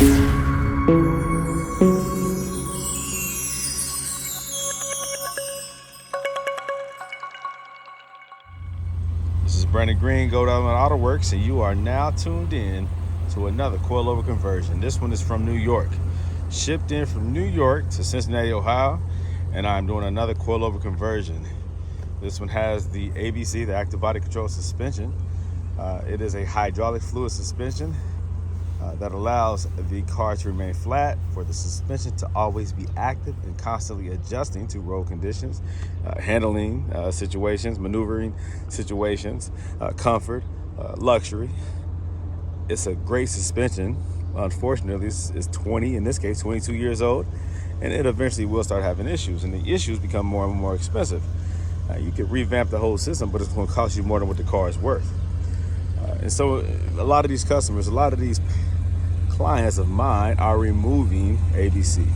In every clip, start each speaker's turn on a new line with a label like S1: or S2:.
S1: This is Brandon Green, Gold Element Autoworks, and you are now tuned in to another coilover conversion. This one is from New York. Shipped in from New York to Cincinnati, Ohio, and I'm doing another coilover conversion. This one has the ABC, the active body control suspension. It is a hydraulic fluid suspension that allows the car to remain flat, for the suspension to always be active and constantly adjusting to road conditions, handling situations, maneuvering situations, comfort, luxury. It's a great suspension. Unfortunately, it's 20, in this case, 22 years old, and it eventually will start having issues, and the issues become more and more expensive. You can revamp the whole system, but it's going to cost you more than what the car is worth. And so a lot of these customers, a lot of these clients of mine are removing ABC.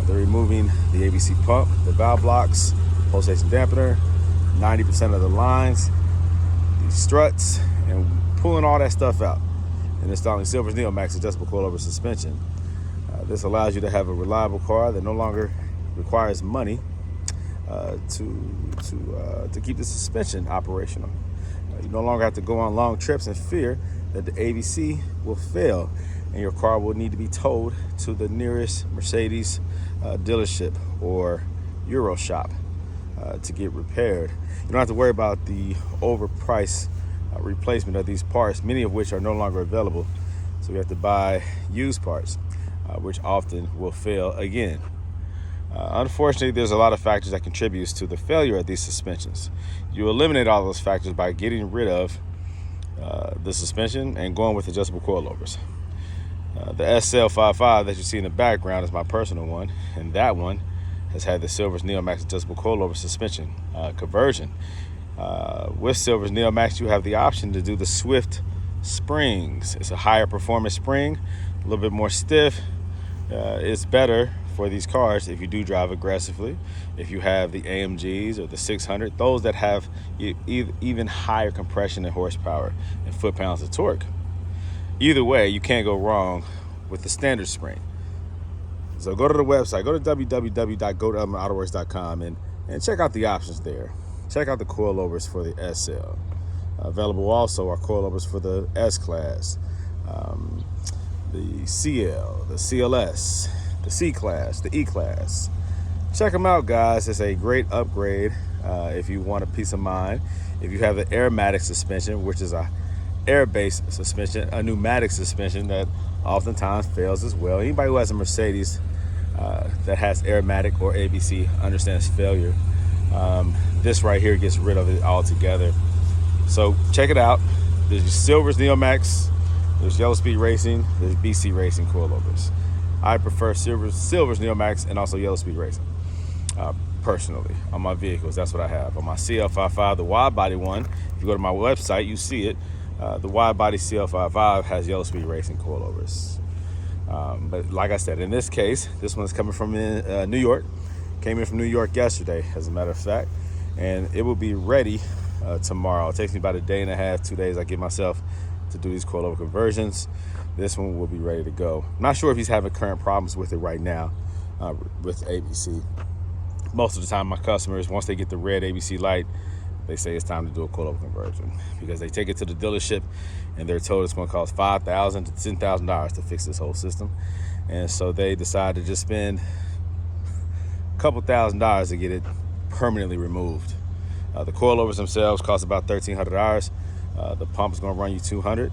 S1: They're removing the ABC pump, the valve blocks, pulsation dampener, 90% of the lines, the struts, and pulling all that stuff out and installing Silver's Neomax adjustable coilover suspension. This allows you to have a reliable car that no longer requires money to keep the suspension operational. You no longer have to go on long trips and fear that the ABC will fail and your car will need to be towed to the nearest Mercedes dealership or Euro shop to get repaired. You don't have to worry about the overpriced replacement of these parts, many of which are no longer available. So you have to buy used parts, which often will fail again. Unfortunately, there's a lot of factors that contributes to the failure of these suspensions. You eliminate all those factors by getting rid of the suspension and going with adjustable coilovers. The SL500 that you see in the background is my personal one, and that one has had the Silver's Neomax adjustable coilover suspension conversion. With Silver's Neomax, you have the option to do the Swift springs. It's a higher performance spring, a little bit more stiff. It's better for these cars if you do drive aggressively. If you have the AMGs or the 600, those that have even higher compression and horsepower and foot-pounds of torque. Either way, you can't go wrong with the standard spring. So go to the website, go to www.goldelementautoworks.com and check out the options there. Check out the coilovers for the SL. Available also are coilovers for the S-Class, the CL, the CLS, the C-Class, the E-Class. Check them out, guys. It's a great upgrade if you want a peace of mind. If you have the aromatic suspension, which is a air-based suspension, a pneumatic suspension that oftentimes fails as well. Anybody who has a Mercedes that has aromatic or ABC understands failure. This right here gets rid of it altogether. So check it out. There's Silver's Neomax, there's Yellow Speed Racing, there's BC Racing coilovers. I prefer Silver's Neomax and also Yellow Speed Racing. Personally, on my vehicles, that's what I have. On my CL500, the wide body one, if you go to my website, you see it. The wide body CL500 has Yellow Speed Racing coilovers. But like I said, in this case, this one's coming from New York. Came in from New York yesterday, as a matter of fact, and it will be ready tomorrow. It takes me about a day and a half, 2 days I give myself to do these coilover conversions. This one will be ready to go. I'm not sure if he's having current problems with it right now with ABC. Most of the time, my customers, once they get the red ABC light, they say it's time to do a coilover conversion because they take it to the dealership and they're told it's going to cost $5,000 to $10,000 to fix this whole system. And so they decide to just spend a couple $1,000s to get it permanently removed. The coilovers themselves cost about $1,300. The pump is going to run you $200,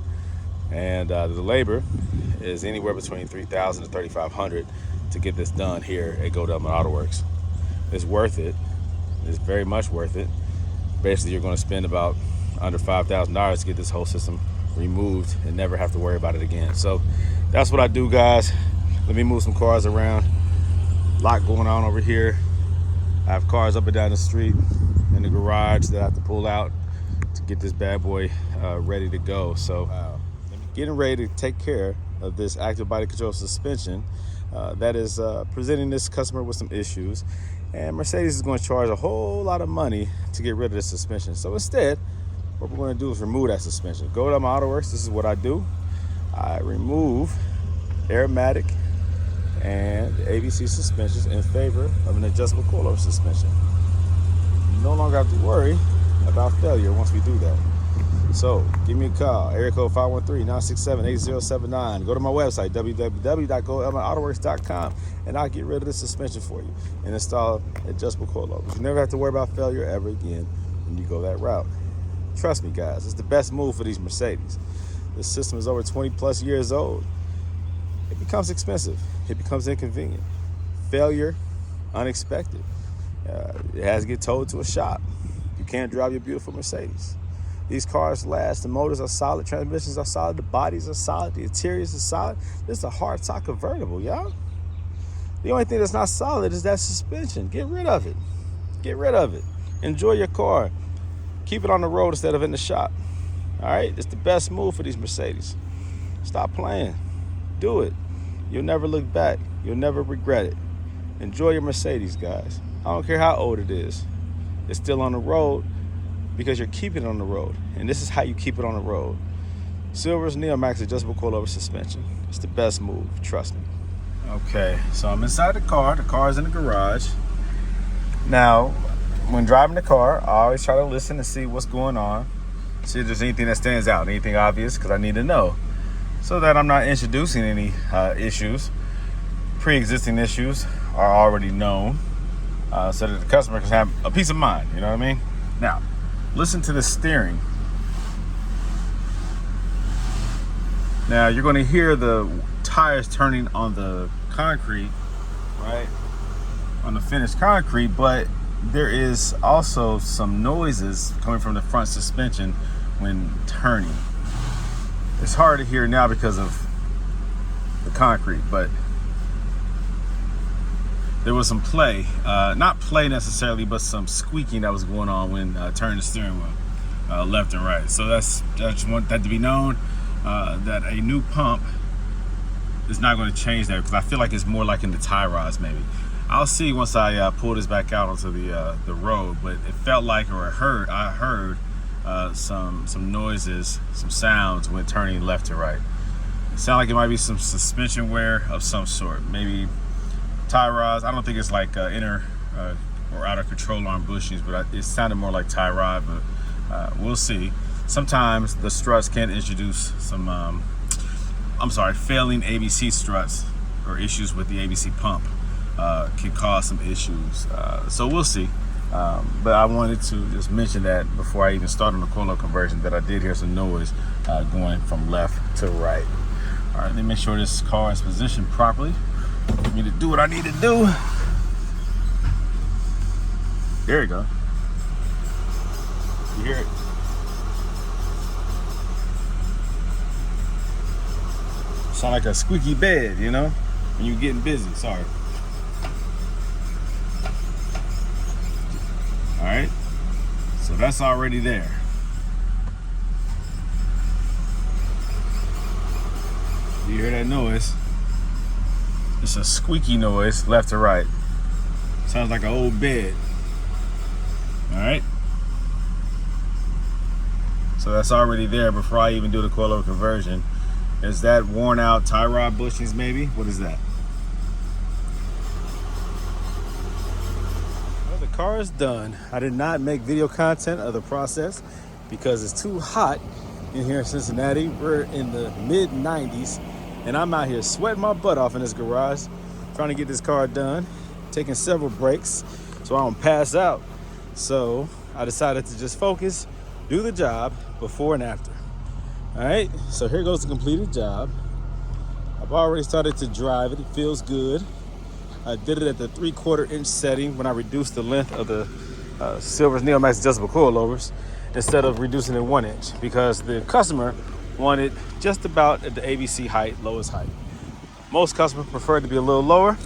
S1: and the labor is anywhere between $3,000 to $3,500 to get this done here at Gold Element Autoworks. It's worth it. It's very much worth it. Basically, you're going to spend about under $5,000 to get this whole system removed and never have to worry about it again. So that's what I do, guys. Let me move some cars around. A lot going on over here. I have cars up and down the street in the garage that I have to pull out to get this bad boy ready to go. So getting ready to take care of this active body control suspension that is presenting this customer with some issues. And Mercedes is going to charge a whole lot of money to get rid of this suspension. So instead, what we're going to do is remove that suspension. Go to my Autoworks. This is what I do. I remove Aromatic and ABC suspensions in favor of an adjustable coilover suspension. You no longer have to worry about failure once we do that. So give me a call, area code 513-967-8079. Go to my website, www.goldelementautoworks.com, and I'll get rid of the suspension for you and install adjustable coilovers. You never have to worry about failure ever again when you go that route. Trust me, guys, it's the best move for these Mercedes. This system is over 20 plus years old. It becomes expensive. It becomes inconvenient. Failure, unexpected. It has to get towed to a shop. You can't drive your beautiful Mercedes. These cars last. The motors are solid. Transmissions are solid. The bodies are solid. The interiors are solid. This is a hardtop convertible, y'all. The only thing that's not solid is that suspension. Get rid of it. Get rid of it. Enjoy your car. Keep it on the road instead of in the shop. All right? It's the best move for these Mercedes. Stop playing. Do it. You'll never look back. You'll never regret it. Enjoy your Mercedes, guys. I don't care how old it is. It's still on the road because you're keeping it on the road. And this is how you keep it on the road. Silver's Neomax adjustable coilover suspension. It's the best move. Trust me. Okay, so I'm inside the car. The car is in the garage. Now, when driving the car, I always try to listen and see what's going on. See if there's anything that stands out, anything obvious, because I need to know. So that I'm not introducing any issues. Pre-existing issues are already known, so that the customer can have a peace of mind, you know what I mean? Now, listen to the steering. Now, you're going to hear the tires turning on the concrete, right? On the finished concrete, but there is also some noises coming from the front suspension when turning. It's hard to hear now because of the concrete, but there was some play, not play necessarily, but some squeaking that was going on when turning the steering wheel left and right. So I just want that to be known, that a new pump is not going to change that, because I feel like it's more like in the tie rods maybe. I'll see once I pull this back out onto the road, but it felt like, or I heard some noises, some sounds when turning left to right. It sounded like it might be some suspension wear of some sort, maybe tie rods. I don't think it's like inner or outer control arm bushings, but it sounded more like tie rod, but we'll see. Sometimes the struts can introduce some, failing ABC struts or issues with the ABC pump can cause some issues. So we'll see. But I wanted to just mention that before I even started on the coilover conversion, that I did hear some noise going from left to right. All right, let me make sure this car is positioned properly for me to do what I need to do. There you go. You hear it? Sound like a squeaky bed, you know, when you're getting busy. Sorry. All right, so that's already there. You hear that noise? It's a squeaky noise, left to right. Sounds like an old bed. All right. So that's already there before I even do the coilover conversion. Is that worn out tie rod bushings maybe? What is that? Well, the car is done. I did not make video content of the process because it's too hot in here in Cincinnati. We're in the mid 90s and I'm out here sweating my butt off in this garage trying to get this car done, taking several breaks so I don't pass out. So I decided to just focus, do the job before and after. All right, so here goes the completed job. I've already started to drive it. It feels good. I did it at the 3/4 inch setting when I reduced the length of the Silver's Neomax adjustable coilovers instead of reducing it 1 inch because the customer wanted just about at the ABC height, lowest height. Most customers prefer it to be a little lower,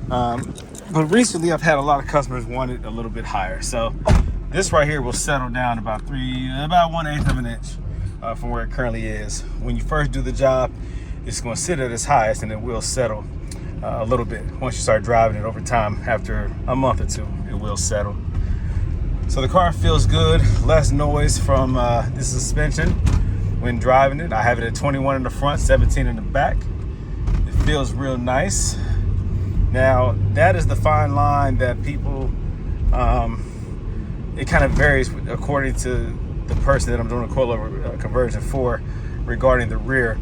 S1: but recently I've had a lot of customers want it a little bit higher. So this right here will settle down about 1/8 of an inch. From where it currently is. When you first do the job, it's going to sit at its highest and it will settle a little bit. Once you start driving it over time, after a month or two, it will settle. So the car feels good, less noise from the suspension when driving it. I have it at 21 in the front, 17 in the back. feels real nice. Now, that is the fine line that people, it kind of varies according to the person that I'm doing a coilover conversion for regarding the rear.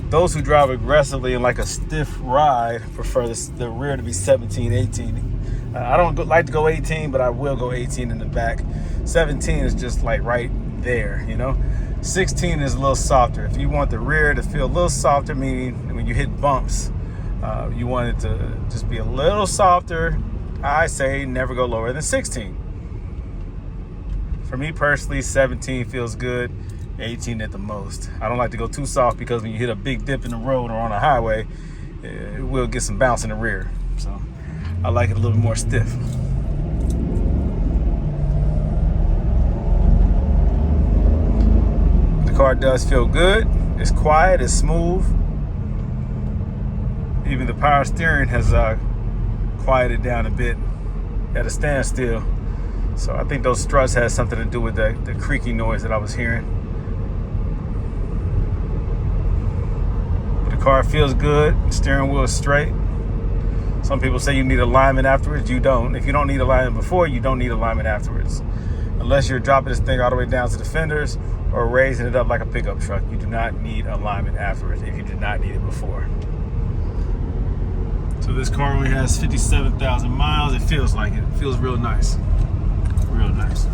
S1: Those who drive aggressively and like a stiff ride prefer the rear to be 17, 18. I don't like to go 18, but I will go 18 in the back. 17 is just like right there, you know. 16 is a little softer. If you want the rear to feel a little softer, meaning when you hit bumps, you want it to just be a little softer, I say never go lower than 16. For me personally, 17 feels good, 18 at the most. I don't like to go too soft because when you hit a big dip in the road or on a highway, it will get some bounce in the rear. So I like it a little bit more stiff. The car does feel good. It's quiet, it's smooth. Even the power steering has quieted down a bit at a standstill. So I think those struts had something to do with the creaky noise that I was hearing. But the car feels good. Steering wheel is straight. Some people say you need alignment afterwards. You don't. If you don't need alignment before, you don't need alignment afterwards. Unless you're dropping this thing all the way down to the fenders or raising it up like a pickup truck. You do not need alignment afterwards if you did not need it before. So this car only has 57,000 miles. It feels like it. It feels real nice. Real nice.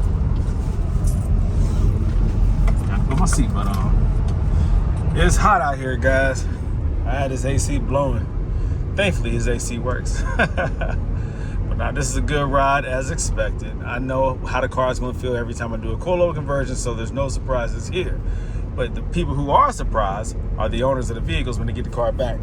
S1: Gotta put my seatbelt on. It's hot out here, guys. I had this AC blowing. Thankfully, his AC works. But now this is a good ride as expected. I know how the car is going to feel every time I do a coilover conversion, so there's no surprises here. But the people who are surprised are the owners of the vehicles when they get the car back,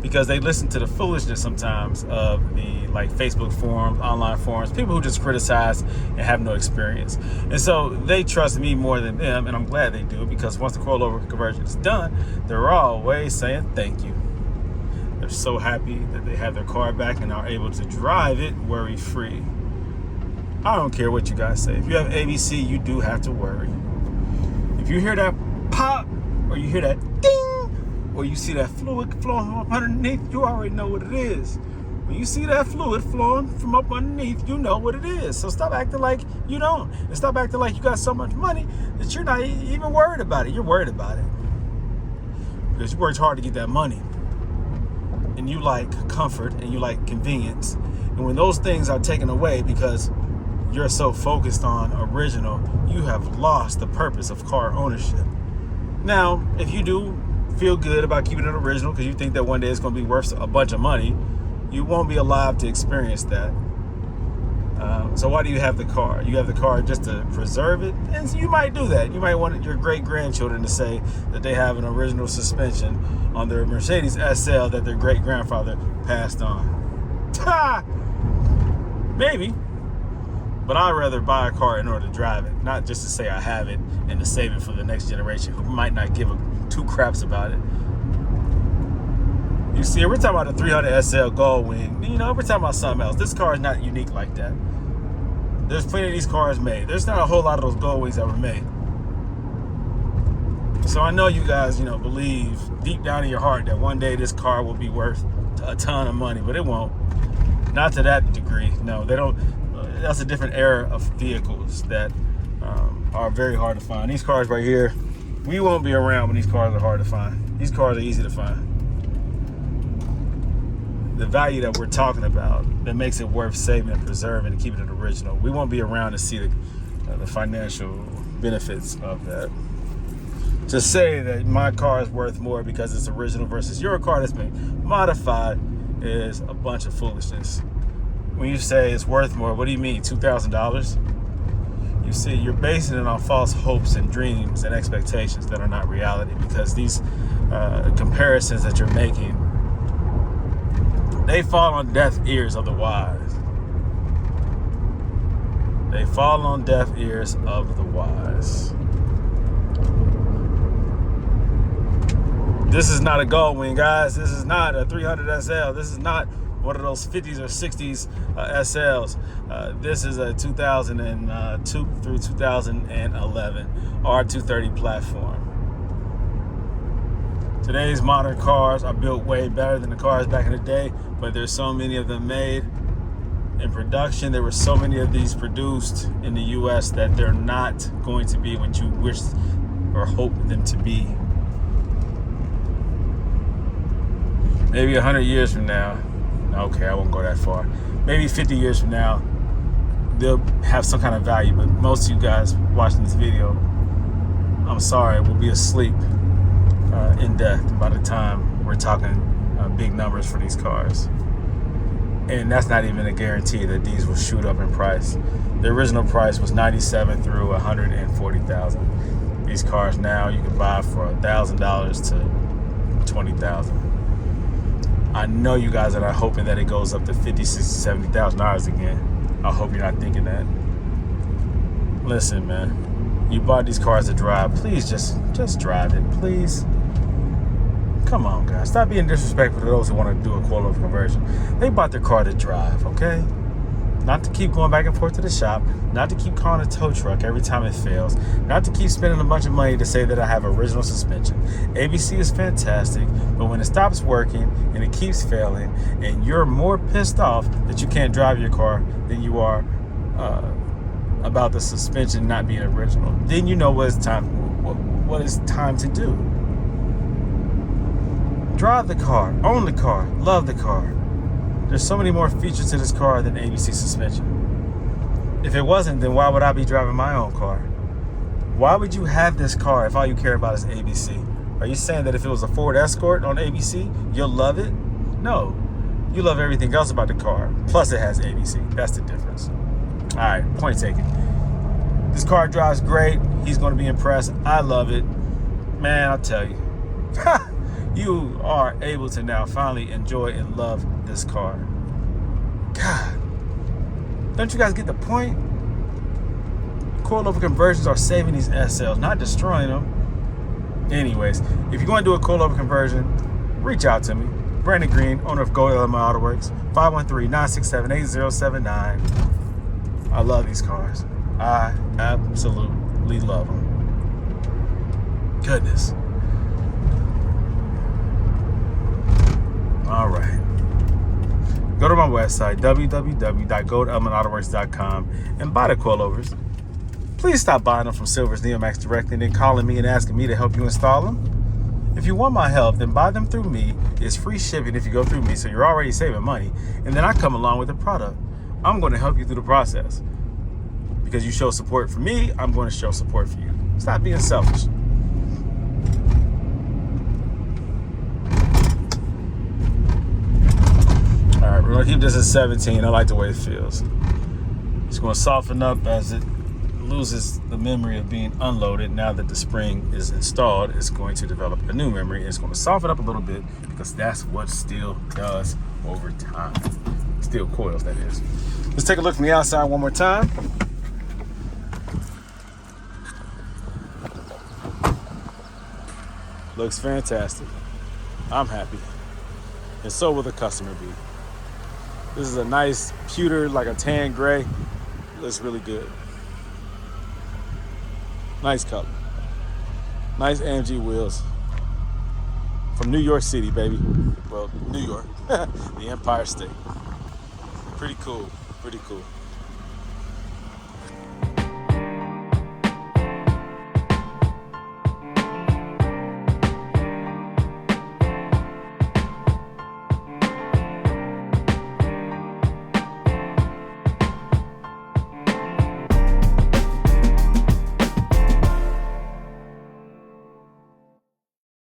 S1: because they listen to the foolishness sometimes of the Facebook forums, online forums, people who just criticize and have no experience. And so they trust me more than them, and I'm glad they do, because once the coilover conversion is done, they're always saying thank you. They're so happy that they have their car back and are able to drive it worry-free. I don't care what you guys say. If you have ABC, you do have to worry. If you hear that pop, or you hear that ding, or you see that fluid flowing up underneath, you already know what it is. When you see that fluid flowing from up underneath, you know what it is. So stop acting like you don't. And stop acting like you got so much money that you're not even worried about it. You're worried about it because you worked hard to get that money. And you like comfort and you like convenience. And when those things are taken away because you're so focused on original, you have lost the purpose of car ownership. Now, if you do feel good about keeping it original because you think that one day it's going to be worth a bunch of money, you won't be alive to experience that. So why do you have the car? You have the car just to preserve it, and you might do that. You might want your great-grandchildren to say that they have an original suspension on their Mercedes SL that their great-grandfather passed on. Maybe. But I'd rather buy a car in order to drive it, not just to say I have it and to save it for the next generation who might not give two craps about it. You see, we're talking about a 300 SL Gold Wing. You know, we're talking about something else. This car is not unique like that. There's plenty of these cars made. There's not a whole lot of those Gold Wings that were made. So I know you guys, believe deep down in your heart that one day this car will be worth a ton of money, but it won't. Not to that degree. No, they don't. That's a different era of vehicles that are very hard to find. These cars right here, we won't be around when these cars are hard to find. These cars are easy to find. The value that we're talking about that makes it worth saving and preserving and keeping it original, we won't be around to see the financial benefits of that. To say that my car is worth more because it's original versus your car that's been modified is a bunch of foolishness. When you say it's worth more, what do you mean, $2,000? You see, you're basing it on false hopes and dreams and expectations that are not reality, because these comparisons that you're making, they fall on deaf ears of the wise. They fall on deaf ears of the wise. This is not a Gold Wing, guys. This is not a 300 SL. This is not one of those 50s or 60s SLs. This is a 2002 through 2011 R230 platform. Today's modern cars are built way better than the cars back in the day, but there's so many of them made in production. There were so many of these produced in the US that they're not going to be what you wish or hope them to be. Maybe 100 years from now, okay, I won't go that far. Maybe 50 years from now, they'll have some kind of value, but most of you guys watching this video, I'm sorry, will be asleep in death by the time we're talking big numbers for these cars. And that's not even a guarantee that these will shoot up in price. The original price was $97,000 through $140,000. These cars now you can buy for $1,000 to $20,000. I know you guys are not hoping that it goes up to $50,000, $60,000, $70,000 again. I hope you're not thinking that. Listen, man, you bought these cars to drive. Please just drive it, please. Come on, guys. Stop being disrespectful to those who want to do a coilover conversion. They bought their car to drive, okay? Not to keep going back and forth to the shop. Not to keep calling a tow truck every time it fails. Not to keep spending a bunch of money to say that I have original suspension. ABC is fantastic, but when it stops working and it keeps failing and you're more pissed off that you can't drive your car than you are about the suspension not being original, then you know what is time to do. Drive the car, own the car, love the car. There's so many more features to this car than ABC suspension. If it wasn't, then why would I be driving my own car? Why would you have this car if all you care about is ABC? Are you saying that if it was a Ford Escort on ABC, you'll love it? No. You love everything else about the car, plus it has ABC. That's the difference. All right, point taken. This car drives great. He's going to be impressed. I love it. Man, I'll tell you. You are able to now finally enjoy and love this car. God, don't you guys get the point? Coilover conversions are saving these SLs, not destroying them. Anyways, if you want to do a coilover conversion, reach out to me. Brandon Green, owner of Gold Element Autoworks, 513-967-8079. I love these cars. I absolutely love them. Goodness. All right. Go to my website, www.goldelementautoworks.com, and buy the coilovers. Please stop buying them from Silver's Neomax directly and then calling me and asking me to help you install them. If you want my help, then buy them through me. It's free shipping if you go through me, so you're already saving money. And then I come along with the product. I'm going to help you through the process. Because you show support for me, I'm going to show support for you. Stop being selfish. All right, we're going to keep this at 17. I like the way it feels. It's going to soften up as it loses the memory of being unloaded. Now that the spring is installed, it's going to develop a new memory. It's going to soften up a little bit because that's what steel does over time. Steel coils, that is. Let's take a look from the outside one more time. Looks fantastic. I'm happy. And so will the customer be. This is a nice pewter, like a tan gray. Looks really good. Nice color. Nice AMG wheels. From New York City, baby. Well, New York. The Empire State. Pretty cool. Pretty cool.